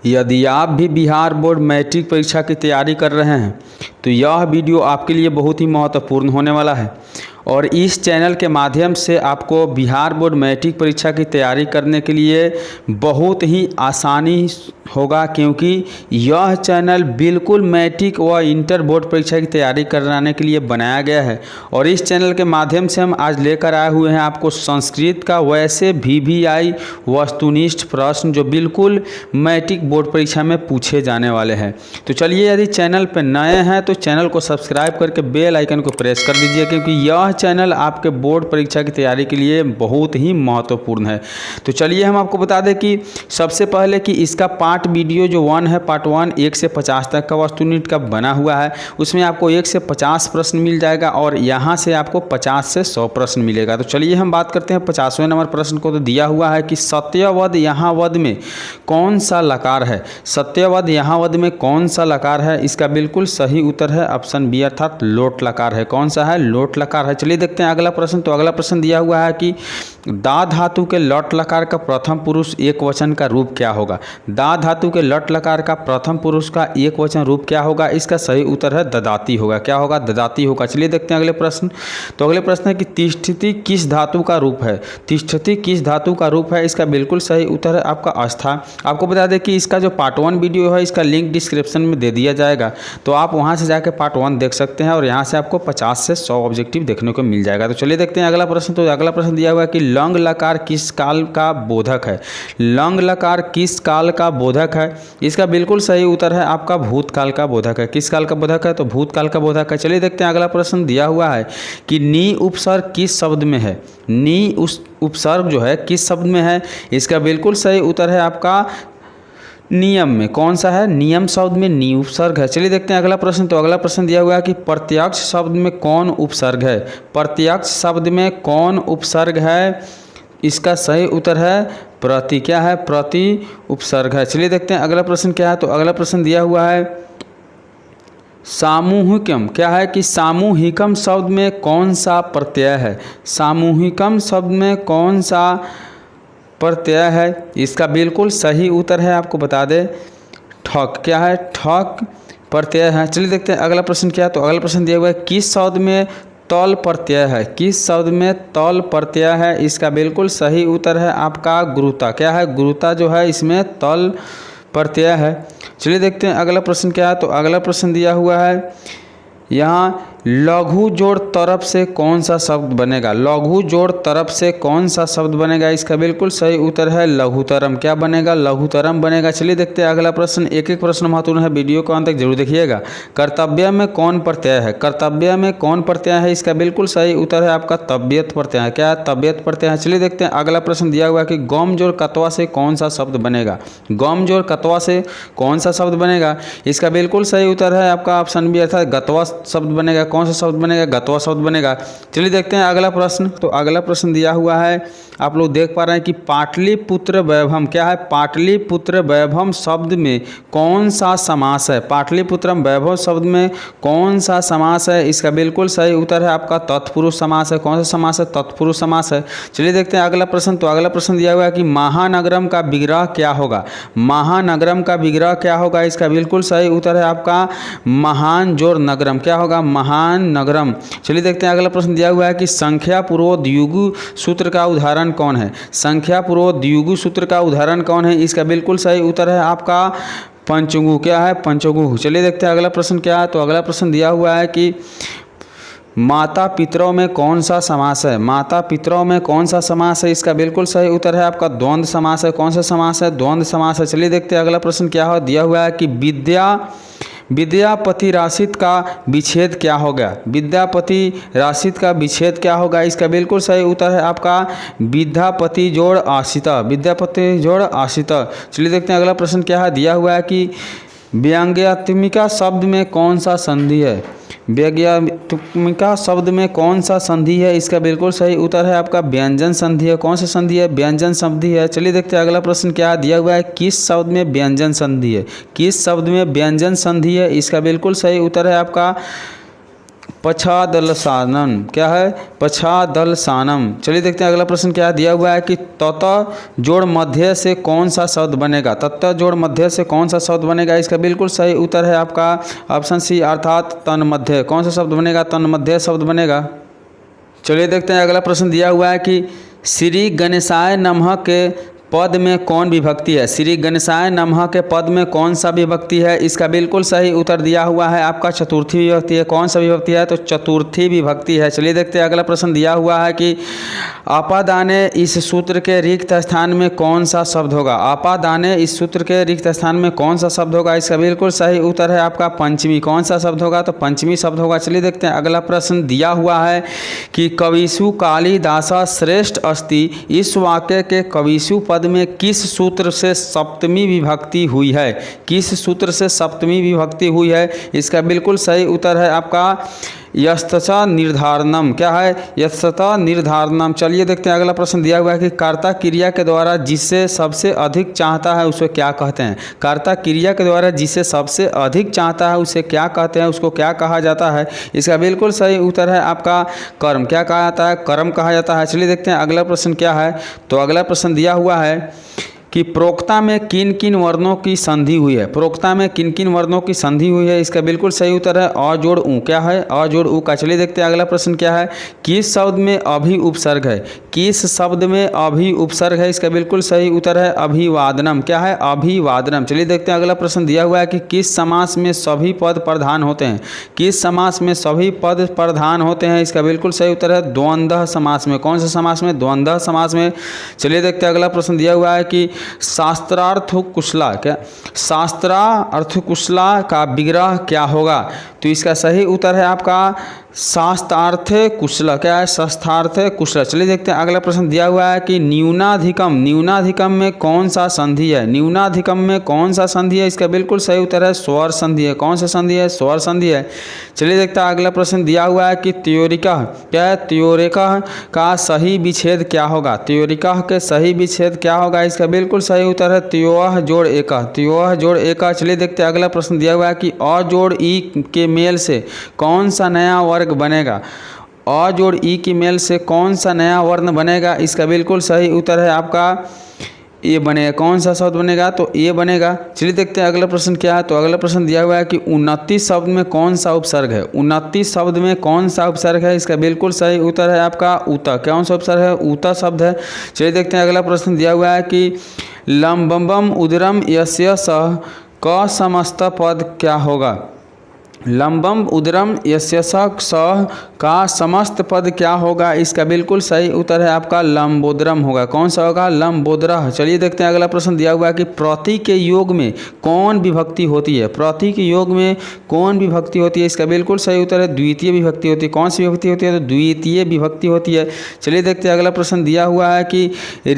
यदि आप भी बिहार बोर्ड मैट्रिक परीक्षा की तैयारी कर रहे हैं तो यह वीडियो आपके लिए बहुत ही महत्वपूर्ण होने वाला है और इस चैनल के माध्यम से आपको बिहार बोर्ड मैट्रिक परीक्षा की तैयारी करने के लिए बहुत ही आसानी होगा, क्योंकि यह चैनल बिल्कुल मैट्रिक व इंटर बोर्ड परीक्षा की तैयारी कराने के लिए बनाया गया है। और इस चैनल के माध्यम से हम आज लेकर आए हुए हैं आपको संस्कृत का वैसे VVI वस्तुनिष्ठ प्रश्न जो बिल्कुल मैट्रिक बोर्ड परीक्षा में पूछे जाने वाले हैं। तो चलिए, यदि चैनल पर नए हैं तो चैनल को सब्सक्राइब करके बेल आइकन को प्रेस कर दीजिए, क्योंकि यह चैनल आपके बोर्ड परीक्षा की तैयारी के लिए बहुत ही महत्वपूर्ण है। तो चलिए हम आपको बता दें कि सबसे पहले कि इसका पार्ट वीडियो जो 1 है, पार्ट 1 1 से 50 तक का वस्तुनिष्ठ का बना हुआ है, उसमें आपको 1 से 50 प्रश्न मिल जाएगा और यहाँ से आपको 50 से 100 प्रश्न मिलेगा। तो चलिए हम बात करते हैं 50वें नंबर प्रश्न को। तो दिया हुआ है कि सत्यवद यहाँ वद में कौन सा लकार है। सत्यवद यहाँ वद में कौन सा लकार है, इसका बिल्कुल सही उत्तर है ऑप्शन बी अर्थात लोट लकार है। कौन सा है? लोट लकार है। चलिए देखते हैं अगला प्रश्न। तो अगला प्रश्न दिया हुआ है कि दा धातु के लट लकार का प्रथम पुरुष एक वचन का रूप क्या होगा। दा धातु के लट लकार का प्रथम पुरुष का एक वचन रूप क्या होगा, इसका सही उत्तर है ददाती होगा। क्या होगा? ददाती होगा। चलिए देखते हैं अगले प्रश्न। तो अगले प्रश्न है कि तिष्ठति किस धातु का रूप है। तिष्ठति किस धातु का रूप है, इसका बिल्कुल सही उत्तर है आपका आस्था। आपको बता दें कि इसका जो पार्ट 1 वीडियो है, इसका लिंक डिस्क्रिप्शन में दे दिया जाएगा, तो आप वहां से जाकर पार्ट 1 देख सकते हैं और यहाँ से आपको 50 से 100 ऑब्जेक्टिव देखने को मिल जाएगा। तो चलिए देखते हैं अगला प्रश्न। तो अगला प्रश्न दिया हुआ है कि लंग लकार किस काल का बोधक है। लंग लकार किस काल का बोधक है, इसका बिल्कुल सही उत्तर है आपका भूतकाल का बोधक है। किस काल का बोधक है? तो भूतकाल का बोधक है। चलिए देखते हैं अगला प्रश्न दिया हुआ है कि नी उपसर्ग किस शब्द में है। नी उस उपसर्ग जो है किस शब्द में है, इसका बिल्कुल सही उत्तर है आपका नियम में। कौन सा है? नियम शब्द में नी उपसर्ग है। चलिए देखते हैं अगला प्रश्न। तो अगला प्रश्न दिया हुआ है कि प्रत्यक्ष शब्द में कौन उपसर्ग है। प्रत्यक्ष शब्द में कौन उपसर्ग है, इसका सही उत्तर है प्रति। क्या है? प्रति उपसर्ग है। चलिए देखते हैं अगला प्रश्न क्या है। तो अगला प्रश्न दिया हुआ है सामूहिकम। क्या है कि सामूहिकम शब्द में कौन सा प्रत्यय है। सामूहिकम शब्द में कौन सा प्रत्यय है, इसका बिल्कुल सही उत्तर है आपको बता दें ठक। क्या है? ठक प्रत्यय है। चलिए देखते हैं अगला प्रश्न क्या है। तो अगला प्रश्न दिया हुआ है किस शब्द में तल प्रत्यय है। किस शब्द में तल प्रत्यय है, इसका बिल्कुल सही उत्तर है आपका गुरुता। क्या है? गुरुता जो है इसमें तल प्रत्यय है। चलिए देखते हैं अगला प्रश्न क्या है। तो अगला प्रश्न दिया हुआ है यहाँ लघु जोड़ तरफ से कौन सा शब्द बनेगा। लघु जोड़ तरफ से कौन सा शब्द बनेगा, इसका बिल्कुल सही उत्तर है लघुतरम। क्या बनेगा? लघुतरम बनेगा। चलिए देखते हैं अगला प्रश्न। एक एक प्रश्न महत्वपूर्ण है, वीडियो को अंत तक जरूर देखिएगा। कर्तव्य में कौन प्रत्यय है। कर्तव्य में कौन प्रत्यय है, इसका बिल्कुल सही उत्तर है आपका तबियत प्रत्यय है। क्या है? तबियत प्रत्यय है। चलिए देखते हैं अगला प्रश्न दिया हुआ है कि गम जोड़ कतवा से कौन सा शब्द बनेगा। गम जोड़ कतवा से कौन सा शब्द बनेगा, इसका बिल्कुल सही उत्तर है आपका ऑप्शन बी अर्थात गतवा शब्द बनेगा। कौन सा शब्द बनेगा? गतवा शब्द बनेगा। चलिए देखते हैं अगला प्रश्न। तो अगला प्रश्न दिया हुआ है, आप लोग देख पा रहे हैं कि पाटलिपुत्र वैभव। क्या है? पाटलिपुत्र वैभव शब्द में कौन सा समास है। पाटलिपुत्रम वैभव शब्द में कौन सा समास है, इसका बिल्कुल सही उत्तर है आपका तत्पुरुष समास है। कौन सा समास है? तत्पुरुष समास है। चलिए देखते हैं अगला प्रश्न। तो अगला प्रश्न दिया हुआ है कि महानगरम का विग्रह क्या होगा। महानगरम का विग्रह क्या होगा, इसका बिल्कुल सही उत्तर है आपका महान जोड़ नगरम। क्या होगा? महान नगरम। चलिए देखते हैं अगला प्रश्न दिया हुआ है कि संख्या पूर्वोद्युगु सूत्र का उदाहरण कौन है। संख्या पूर्वोद्युगु सूत्र का उदाहरण कौन है, इसका बिल्कुल सही उत्तर है आपका पंचगु। क्या है? पंचगु। चलिए देखते हैं अगला प्रश्न क्या है। तो अगला प्रश्न दिया हुआ है कि माता पितरों में कौन सा समास है। माता पितरों में कौन सा समास है, इसका बिल्कुल सही उत्तर है आपका द्वंद्व समास है। कौन सा समास है? द्वंद्व समास है। चलिए देखते हैं अगला प्रश्न क्या है। दिया हुआ है कि विद्यापति राशित का विच्छेद क्या होगा। विद्यापति राशित का विच्छेद क्या होगा, इसका बिल्कुल सही उत्तर है आपका विद्यापति जोड़ आश्रिता। विद्यापति जोड़ आश्रिता। चलिए देखते हैं अगला प्रश्न क्या है। दिया हुआ है कि व्यंग्यात्मिका शब्द में कौन सा संधि है। व्यंग्यात्मिका शब्द में कौन सा संधि है, इसका बिल्कुल सही उत्तर है आपका व्यंजन संधि है। कौन सा संधि है? व्यंजन संधि है। चलिए देखते हैं अगला प्रश्न क्या दिया हुआ है। किस शब्द में व्यंजन संधि है। किस शब्द में व्यंजन संधि है, इसका बिल्कुल सही उत्तर है आपका पछादलसानम, क्या है? पछादलसानम। चलिए देखते हैं अगला प्रश्न क्या दिया हुआ है कि तत जोड़ मध्य से कौन सा शब्द बनेगा? तत जोड़ मध्य से कौन सा शब्द बनेगा? इसका बिल्कुल सही उत्तर है आपका ऑप्शन सी अर्थात तन्मध्य। कौन सा शब्द बनेगा? तन्मध्य शब्द बनेगा। चलिए देखते हैं अगला प्रश्न दिया हुआ है कि श्री गणेशाय नमः के पद में कौन विभक्ति है? श्री गणेशाय नमः के पद में कौन सा विभक्ति है? इसका बिल्कुल सही उत्तर दिया हुआ है आपका चतुर्थी विभक्ति है। कौन सा विभक्ति है? तो चतुर्थी विभक्ति है। चलिए देखते हैं अगला प्रश्न दिया हुआ है कि आपादाने इस सूत्र के रिक्त स्थान में कौन सा शब्द होगा? आपादाने इस सूत्र के रिक्त स्थान में कौन सा शब्द होगा? इसका बिल्कुल सही उत्तर है आपका पंचमी। कौन सा शब्द होगा? तो पंचमी शब्द होगा। चलिए देखते हैं अगला प्रश्न दिया हुआ है कि कविषु कालिदासा श्रेष्ठ अस्ति, इस वाक्य के कविषु पद में किस सूत्र से सप्तमी विभक्ति हुई है? किस सूत्र से सप्तमी विभक्ति हुई है? इसका बिल्कुल सही उत्तर है आपका यस्तचा निर्धारणम। क्या है? यस्तचा निर्धारणम। चलिए देखते हैं अगला प्रश्न दिया हुआ है कि कर्ता क्रिया के द्वारा जिसे सबसे अधिक चाहता है उसे क्या कहते हैं? कर्ता क्रिया के द्वारा जिसे सबसे अधिक चाहता है उसे क्या कहते हैं? उसको क्या कहा जाता है? इसका बिल्कुल सही उत्तर है आपका कर्म। क्या कहा जाता है? कर्म कहा जाता है। चलिए देखते हैं अगला प्रश्न क्या है। तो अगला प्रश्न दिया हुआ है कि प्रोक्ता में किन किन वर्णों की संधि हुई है? प्रोक्ता में किन किन वर्णों की संधि हुई है? इसका बिल्कुल सही उत्तर है अ जोड़ ऊ। क्या है? अ जोड़ ऊ का। चलिए देखते हैं अगला प्रश्न क्या है। किस शब्द में अभि उपसर्ग है? किस शब्द में अभि उपसर्ग है? इसका बिल्कुल सही उत्तर है अभिवादनम। क्या है? अभिवादनम। चलिए देखते हैं अगला प्रश्न दिया हुआ है कि किस समास में सभी पद प्रधान होते हैं? किस समास में सभी पद प्रधान होते हैं? इसका बिल्कुल सही उत्तर है द्वंद्व समास में। कौन सा समास में? द्वंद्व समास में। चलिए देखते हैं अगला प्रश्न दिया हुआ है कि शास्त्रार्थ कुशला, क्या शास्त्रार्थ कुशला का विग्रह क्या होगा? तो इसका सही उत्तर है आपका शास्त्रार्थ कुशला। क्या है? शास्त्रार्थ कुशला। चलिए देखते हैं अगला प्रश्न दिया हुआ है कि न्यूनाधिकम, न्यूनाधिकम में कौन सा संधि है? न्यूनाधिकम में कौन सा संधि है? इसका बिल्कुल सही उत्तर है स्वर संधि है। कौन सा संधि है? स्वर संधि है। चलिए देखते हैं अगला प्रश्न दिया हुआ है कि त्योरिका, क्या है? त्योरिका का सही विच्छेद क्या होगा? त्योरिका के सही विच्छेद क्या होगा? इसका बिल्कुल सही उत्तर है त्योह जोड़ एका। त्योह जोड़ एका। चलिए देखते हैं अगला प्रश्न दिया हुआ है कि अ जोड़ ई के मेल से कौन सा नया वर्ग बनेगा? अ जोड़ ई की मेल से कौन सा नया वर्ण बनेगा? इसका बिल्कुल सही उत्तर है आपका ए बनेगा। कौन सा शब्द बनेगा? तो ए बनेगा। चलिए देखते हैं अगला प्रश्न क्या है। तो अगला प्रश्न दिया हुआ है कि 29 शब्द में कौन सा उपसर्ग है? 29 शब्द में कौन सा उपसर्ग है? इसका बिल्कुल सही उत्तर है आपका उता। कौन सा उपसर्ग है? उता शब्द है। चलिए देखते हैं अगला प्रश्न दिया हुआ है कि लंबम उदरम यस्य सह क समस्त पद क्या होगा? लंबम उदरम यस्य सह का समस्त पद क्या होगा? इसका बिल्कुल सही उत्तर है आपका लंबोदरम होगा। कौन सा होगा? लंबोदरह। चलिए देखते हैं अगला प्रश्न दिया हुआ है कि प्रति के योग में कौन विभक्ति होती है? प्रति के योग में कौन विभक्ति होती है? इसका बिल्कुल सही उत्तर है द्वितीय विभक्ति होती है। कौन सी विभक्ति होती है? तो द्वितीय विभक्ति होती है। चलिए देखते हैं अगला प्रश्न दिया हुआ है कि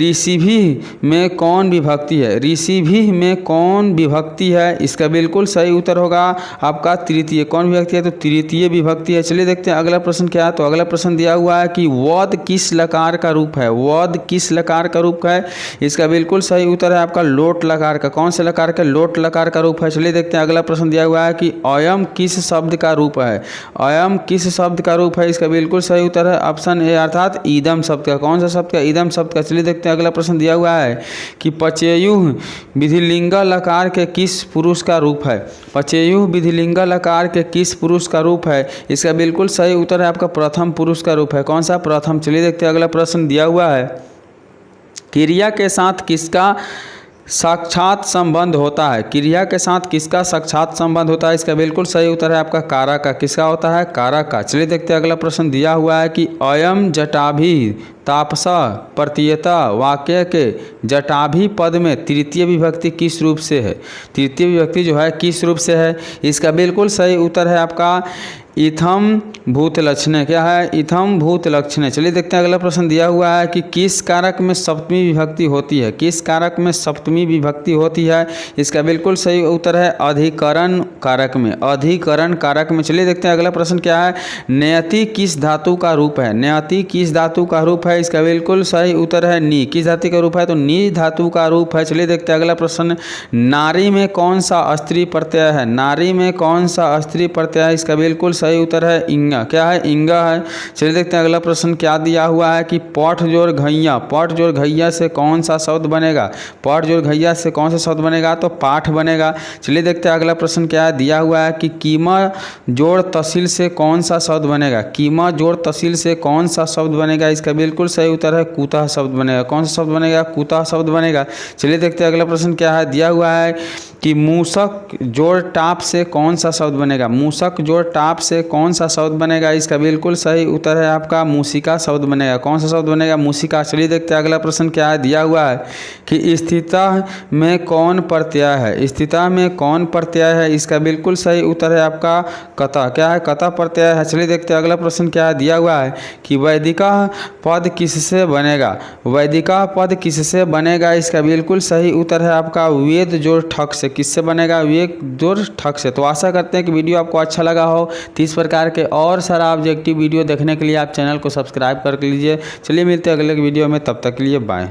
ऋषिभि में कौन विभक्ति है? ऋषिभि में कौन विभक्ति है? इसका बिल्कुल सही उत्तर होगा आपका तृतीय। कौन विभक्ति है? तो तृतीय विभक्ति है। चलिए देखते हैं अगला प्रश्न क्या है। तो अगला प्रश्न दिया हुआ है कि वद किस लकार का रूप है? वद किस लकार का रूप है? इसका बिल्कुल सही उत्तर है आपका लोट लकार का। कौन से लकार का? लोट लकार का रूप है। चलिए देखते हैं अगला प्रश्न दिया हुआ है कि अयम किस शब्द का रूप है? अयम किस शब्द का रूप है? इसका बिल्कुल सही उत्तर है ऑप्शन ए अर्थात ईदम शब्द का। कौन सा शब्द का? ईदम शब्द का। चलिए देखते हैं अगला प्रश्न दिया हुआ है कि पचेयुः विधिलिंग लकार के किस पुरुष का रूप है? पचेयुः विधिलिंग लकार के किस पुरुष का रूप है? इसका बिल्कुल सही उत्तर है आपका प्रथम पुरुष का रूप है। कौन सा? प्रथम। चलिए देखते हैं अगला प्रश्न दिया हुआ है क्रिया के साथ किसका साक्षात संबंध होता है? क्रिया के साथ किसका साक्षात संबंध होता है? इसका बिल्कुल सही उत्तर है आपका कारक का। किसका होता है? कारक का। चलिए देखते हैं अगला प्रश्न दिया हुआ है कि अयम जटाभि तापसा प्रतीयता वाक्य के जटाभि पद में तृतीय विभक्ति किस रूप से है? तृतीय विभक्ति जो है किस रूप से है? इसका बिल्कुल सही उत्तर है आपका इथम भूत लक्षण। क्या है? इथम भूत लक्षण। चलिए देखते हैं अगला प्रश्न दिया हुआ है कि किस कारक में सप्तमी विभक्ति होती है? किस कारक में सप्तमी विभक्ति होती है? इसका बिल्कुल सही उत्तर है अधिकरण कारक में। अधिकरण कारक में। चलिए देखते हैं अगला प्रश्न क्या है। नयति किस धातु का रूप है? नयति किस धातु का रूप है? इसका बिल्कुल सही उत्तर है नी। किस धातु का रूप है? तो नी धातु का रूप है। चलिए देखते हैं अगला प्रश्न नारी में कौन सा स्त्री प्रत्यय है? नारी में कौन सा स्त्री प्रत्यय है? इसका बिल्कुल सही उत्तर है इंग। घैया, क्या है? इंगा है। चलिए देखते हैं अगला प्रश्न क्या दिया हुआ है कि पट जोड़ घैया, पट जोड़ घैया से कौन सा शब्द बनेगा? पट जोड़ घैया से कौन सा शब्द बनेगा? तो पाठ बनेगा। चलिए देखते हैं अगला प्रश्न क्या दिया हुआ है कि कीमा जोड़ तहसील से कौन सा शब्द बनेगा? कीमा जोड़ तहसील से कौन सा शब्द बनेगा? इसका बिल्कुल सही उत्तर है कुतः शब्द बनेगा। कौन सा शब्द बनेगा? कुतः शब्द बनेगा। चलिए देखते हैं अगला प्रश्न क्या है दिया हुआ है कि मूसक जोड़ टाप से कौन सा शब्द बनेगा? मूसक जोड़ टाप से कौन सा शब्द बनेगा? इसका बिल्कुल सही उत्तर है आपका मूसिका शब्द बनेगा। कौन सा शब्द बनेगा? मूसिका। चलिए देखते हैं अगला प्रश्न क्या है दिया हुआ है कि स्थितः में कौन प्रत्यय है? स्थितः में कौन प्रत्यय है? इसका बिल्कुल सही उत्तर है आपका कतः। क्या है? कतः प्रत्यय है। चलिए देखते हैं अगला प्रश्न क्या है दिया हुआ है कि वैदिका पद किससे बनेगा? वैदिका पद किससे बनेगा? इसका बिल्कुल सही उत्तर है आपका वेद जोड़ ठक से। किससे बनेगा? वेद जोड़ ठक से। तो आशा करते हैं कि वीडियो आपको अच्छा लगा हो। तो इस प्रकार के और सारा ऑब्जेक्टिव वीडियो देखने के लिए आप चैनल को सब्सक्राइब कर लीजिए। चलिए मिलते हैं अगले वीडियो में, तब तक के लिए बाय।